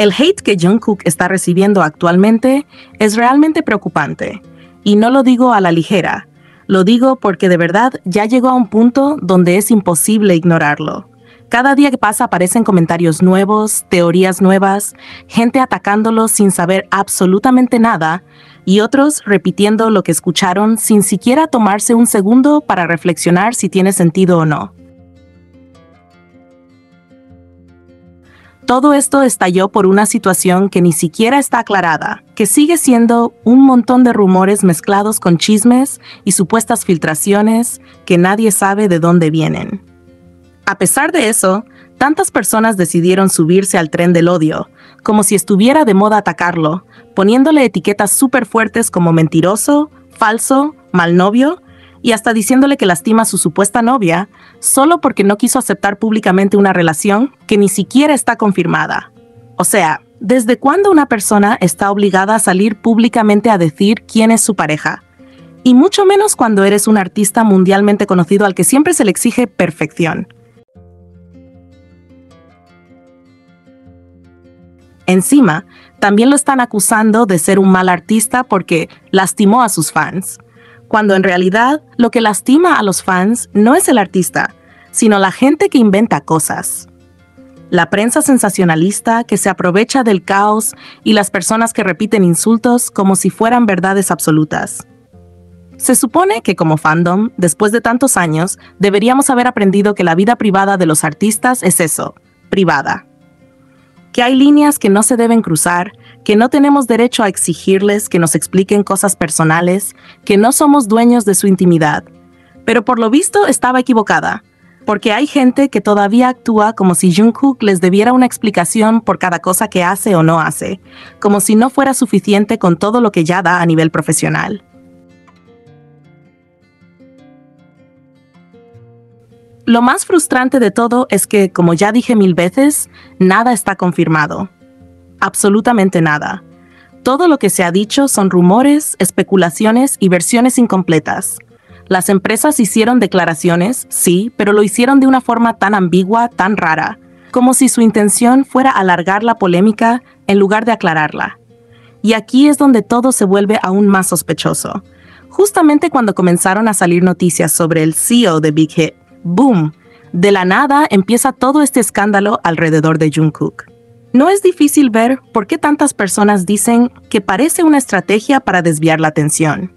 El hate que Jungkook está recibiendo actualmente es realmente preocupante. Y no lo digo a la ligera. Lo digo porque de verdad ya llegó a un punto donde es imposible ignorarlo. Cada día que pasa aparecen comentarios nuevos, teorías nuevas, gente atacándolo sin saber absolutamente nada y otros repitiendo lo que escucharon sin siquiera tomarse un segundo para reflexionar si tiene sentido o no. Todo esto estalló por una situación que ni siquiera está aclarada, que sigue siendo un montón de rumores mezclados con chismes y supuestas filtraciones que nadie sabe de dónde vienen. A pesar de eso, tantas personas decidieron subirse al tren del odio, como si estuviera de moda atacarlo, poniéndole etiquetas súper fuertes como mentiroso, falso, mal novio, y hasta diciéndole que lastima a su supuesta novia, solo porque no quiso aceptar públicamente una relación que ni siquiera está confirmada. O sea, ¿desde cuándo una persona está obligada a salir públicamente a decir quién es su pareja? Y mucho menos cuando eres un artista mundialmente conocido al que siempre se le exige perfección. Encima, también lo están acusando de ser un mal artista porque lastimó a sus fans, cuando en realidad lo que lastima a los fans no es el artista, sino la gente que inventa cosas. La prensa sensacionalista que se aprovecha del caos y las personas que repiten insultos como si fueran verdades absolutas. Se supone que como fandom, después de tantos años, deberíamos haber aprendido que la vida privada de los artistas es eso, privada. Que hay líneas que no se deben cruzar, que no tenemos derecho a exigirles que nos expliquen cosas personales, que no somos dueños de su intimidad. Pero por lo visto estaba equivocada, porque hay gente que todavía actúa como si Jungkook les debiera una explicación por cada cosa que hace o no hace, como si no fuera suficiente con todo lo que ya da a nivel profesional. Lo más frustrante de todo es que, como ya dije 1000 veces, nada está confirmado. Absolutamente nada. Todo lo que se ha dicho son rumores, especulaciones y versiones incompletas. Las empresas hicieron declaraciones, sí, pero lo hicieron de una forma tan ambigua, tan rara, como si su intención fuera alargar la polémica en lugar de aclararla. Y aquí es donde todo se vuelve aún más sospechoso. Justamente cuando comenzaron a salir noticias sobre el CEO de Big Hit, ¡boom! De la nada empieza todo este escándalo alrededor de Jungkook. No es difícil ver por qué tantas personas dicen que parece una estrategia para desviar la atención.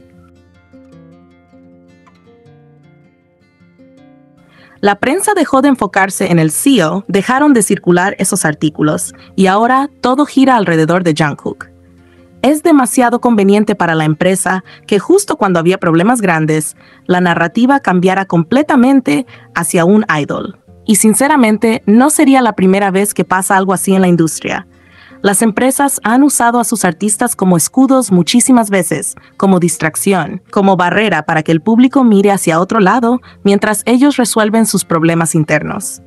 La prensa dejó de enfocarse en el CEO, dejaron de circular esos artículos, y ahora todo gira alrededor de Jungkook. Es demasiado conveniente para la empresa que justo cuando había problemas grandes, la narrativa cambiara completamente hacia un idol. Y sinceramente, no sería la primera vez que pasa algo así en la industria. Las empresas han usado a sus artistas como escudos muchísimas veces, como distracción, como barrera para que el público mire hacia otro lado mientras ellos resuelven sus problemas internos.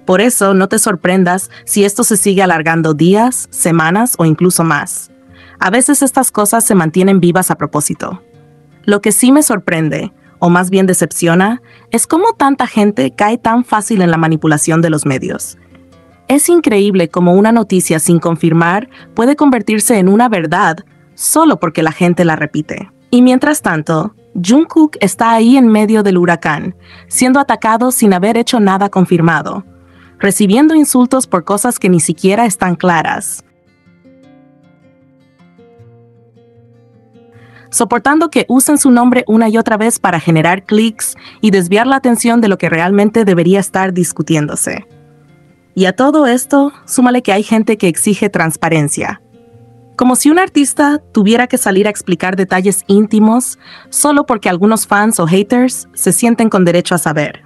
Por eso, no te sorprendas si esto se sigue alargando días, semanas o incluso más. A veces estas cosas se mantienen vivas a propósito. Lo que sí me sorprende, o más bien decepciona, es cómo tanta gente cae tan fácil en la manipulación de los medios. Es increíble cómo una noticia sin confirmar puede convertirse en una verdad solo porque la gente la repite. Y mientras tanto, Jungkook está ahí en medio del huracán, siendo atacado sin haber hecho nada confirmado, recibiendo insultos por cosas que ni siquiera están claras, soportando que usen su nombre una y otra vez para generar clics y desviar la atención de lo que realmente debería estar discutiéndose. Y a todo esto, súmale que hay gente que exige transparencia. Como si un artista tuviera que salir a explicar detalles íntimos solo porque algunos fans o haters se sienten con derecho a saber.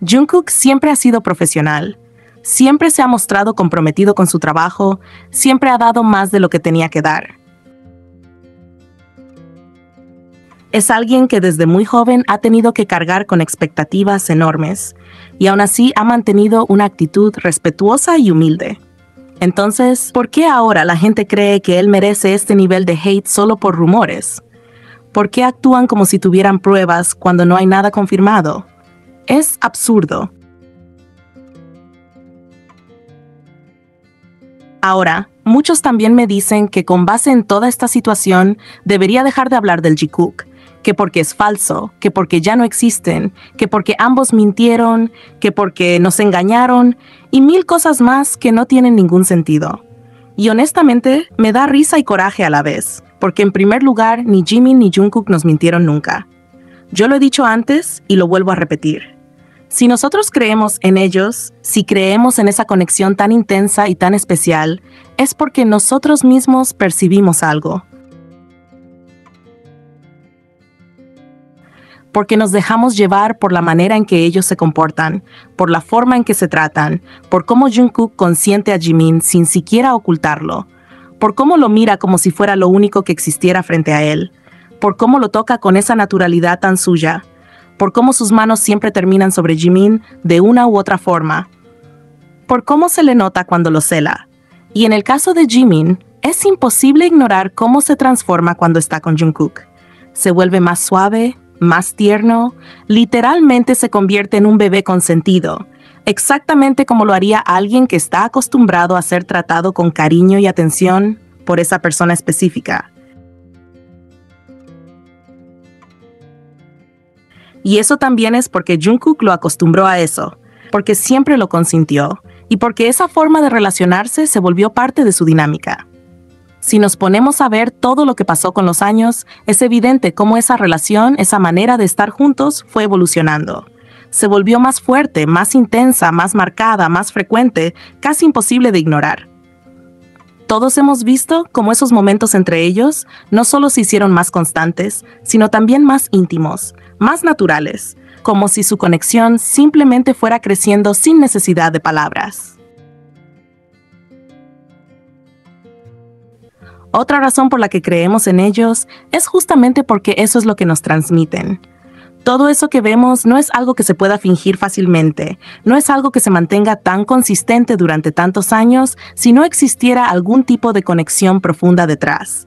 Jungkook siempre ha sido profesional, siempre se ha mostrado comprometido con su trabajo, siempre ha dado más de lo que tenía que dar. Es alguien que desde muy joven ha tenido que cargar con expectativas enormes y aún así ha mantenido una actitud respetuosa y humilde. Entonces, ¿por qué ahora la gente cree que él merece este nivel de hate solo por rumores? ¿Por qué actúan como si tuvieran pruebas cuando no hay nada confirmado? Es absurdo. Ahora, muchos también me dicen que con base en toda esta situación debería dejar de hablar del Jikook, que porque es falso, que porque ya no existen, que porque ambos mintieron, que porque nos engañaron y mil cosas más que no tienen ningún sentido. Y honestamente, me da risa y coraje a la vez, porque en primer lugar, ni Jimin ni Jungkook nos mintieron nunca. Yo lo he dicho antes y lo vuelvo a repetir. Si nosotros creemos en ellos, si creemos en esa conexión tan intensa y tan especial, es porque nosotros mismos percibimos algo. Porque nos dejamos llevar por la manera en que ellos se comportan, por la forma en que se tratan, por cómo Jungkook consiente a Jimin sin siquiera ocultarlo, por cómo lo mira como si fuera lo único que existiera frente a él, por cómo lo toca con esa naturalidad tan suya, por cómo sus manos siempre terminan sobre Jimin de una u otra forma, por cómo se le nota cuando lo cela. Y en el caso de Jimin, es imposible ignorar cómo se transforma cuando está con Jungkook. Se vuelve más suave, más tierno, literalmente se convierte en un bebé consentido, exactamente como lo haría alguien que está acostumbrado a ser tratado con cariño y atención por esa persona específica. Y eso también es porque Jungkook lo acostumbró a eso, porque siempre lo consintió, y porque esa forma de relacionarse se volvió parte de su dinámica. Si nos ponemos a ver todo lo que pasó con los años, es evidente cómo esa relación, esa manera de estar juntos, fue evolucionando. Se volvió más fuerte, más intensa, más marcada, más frecuente, casi imposible de ignorar. Todos hemos visto cómo esos momentos entre ellos no solo se hicieron más constantes, sino también más íntimos, más naturales, como si su conexión simplemente fuera creciendo sin necesidad de palabras. Otra razón por la que creemos en ellos es justamente porque eso es lo que nos transmiten. Todo eso que vemos no es algo que se pueda fingir fácilmente, no es algo que se mantenga tan consistente durante tantos años si no existiera algún tipo de conexión profunda detrás.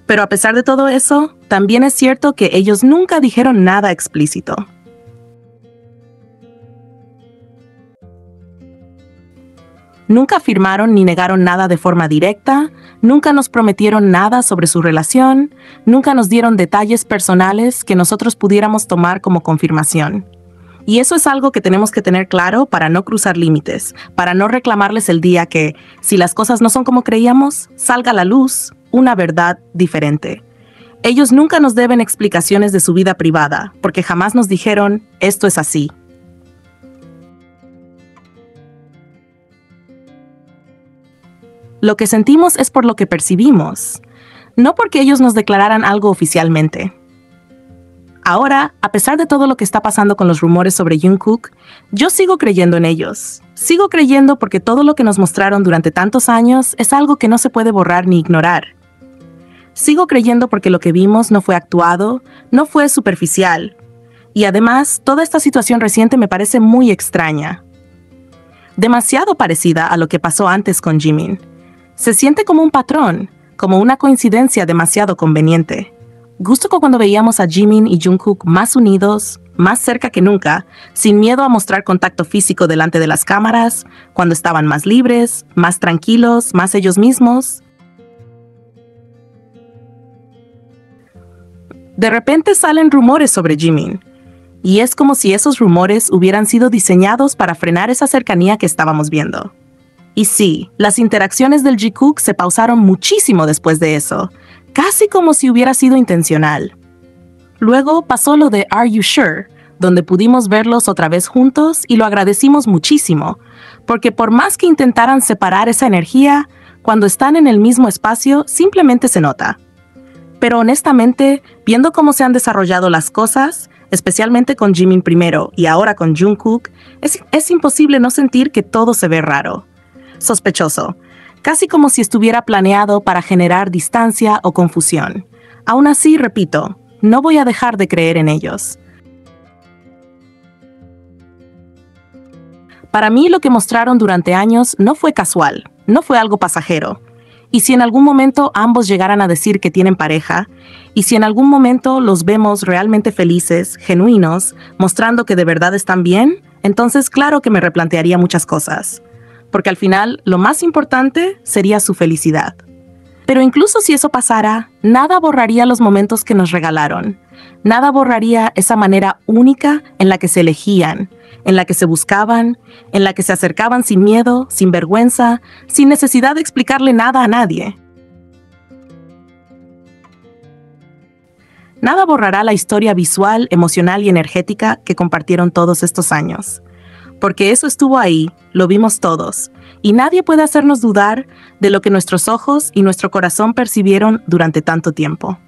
Pero a pesar de todo eso, también es cierto que ellos nunca dijeron nada explícito. Nunca afirmaron ni negaron nada de forma directa, nunca nos prometieron nada sobre su relación, nunca nos dieron detalles personales que nosotros pudiéramos tomar como confirmación. Y eso es algo que tenemos que tener claro para no cruzar límites, para no reclamarles el día que, si las cosas no son como creíamos, salga a la luz una verdad diferente. Ellos nunca nos deben explicaciones de su vida privada, porque jamás nos dijeron, esto es así. Lo que sentimos es por lo que percibimos, no porque ellos nos declararan algo oficialmente. Ahora, a pesar de todo lo que está pasando con los rumores sobre Jungkook, yo sigo creyendo en ellos. Sigo creyendo porque todo lo que nos mostraron durante tantos años es algo que no se puede borrar ni ignorar. Sigo creyendo porque lo que vimos no fue actuado, no fue superficial. Y además, toda esta situación reciente me parece muy extraña. Demasiado parecida a lo que pasó antes con Jimin. Se siente como un patrón, como una coincidencia demasiado conveniente. Gusto cuando veíamos a Jimin y Jungkook más unidos, más cerca que nunca, sin miedo a mostrar contacto físico delante de las cámaras, cuando estaban más libres, más tranquilos, más ellos mismos. De repente salen rumores sobre Jimin, y es como si esos rumores hubieran sido diseñados para frenar esa cercanía que estábamos viendo. Y sí, las interacciones del Jikook se pausaron muchísimo después de eso, casi como si hubiera sido intencional. Luego pasó lo de Are You Sure?, donde pudimos verlos otra vez juntos y lo agradecimos muchísimo, porque por más que intentaran separar esa energía, cuando están en el mismo espacio simplemente se nota. Pero honestamente, viendo cómo se han desarrollado las cosas, especialmente con Jimin primero y ahora con Jungkook, es imposible no sentir que todo se ve raro. Sospechoso, casi como si estuviera planeado para generar distancia o confusión. Aún así, repito, no voy a dejar de creer en ellos. Para mí, lo que mostraron durante años no fue casual, no fue algo pasajero. Y si en algún momento ambos llegaran a decir que tienen pareja, y si en algún momento los vemos realmente felices, genuinos, mostrando que de verdad están bien, entonces claro que me replantearía muchas cosas. porque al final lo más importante sería su felicidad. Pero incluso si eso pasara, nada borraría los momentos que nos regalaron. Nada borraría esa manera única en la que se elegían, en la que se buscaban, en la que se acercaban sin miedo, sin vergüenza, sin necesidad de explicarle nada a nadie. Nada borrará la historia visual, emocional y energética que compartieron todos estos años. Porque eso estuvo ahí, lo vimos todos, y nadie puede hacernos dudar de lo que nuestros ojos y nuestro corazón percibieron durante tanto tiempo.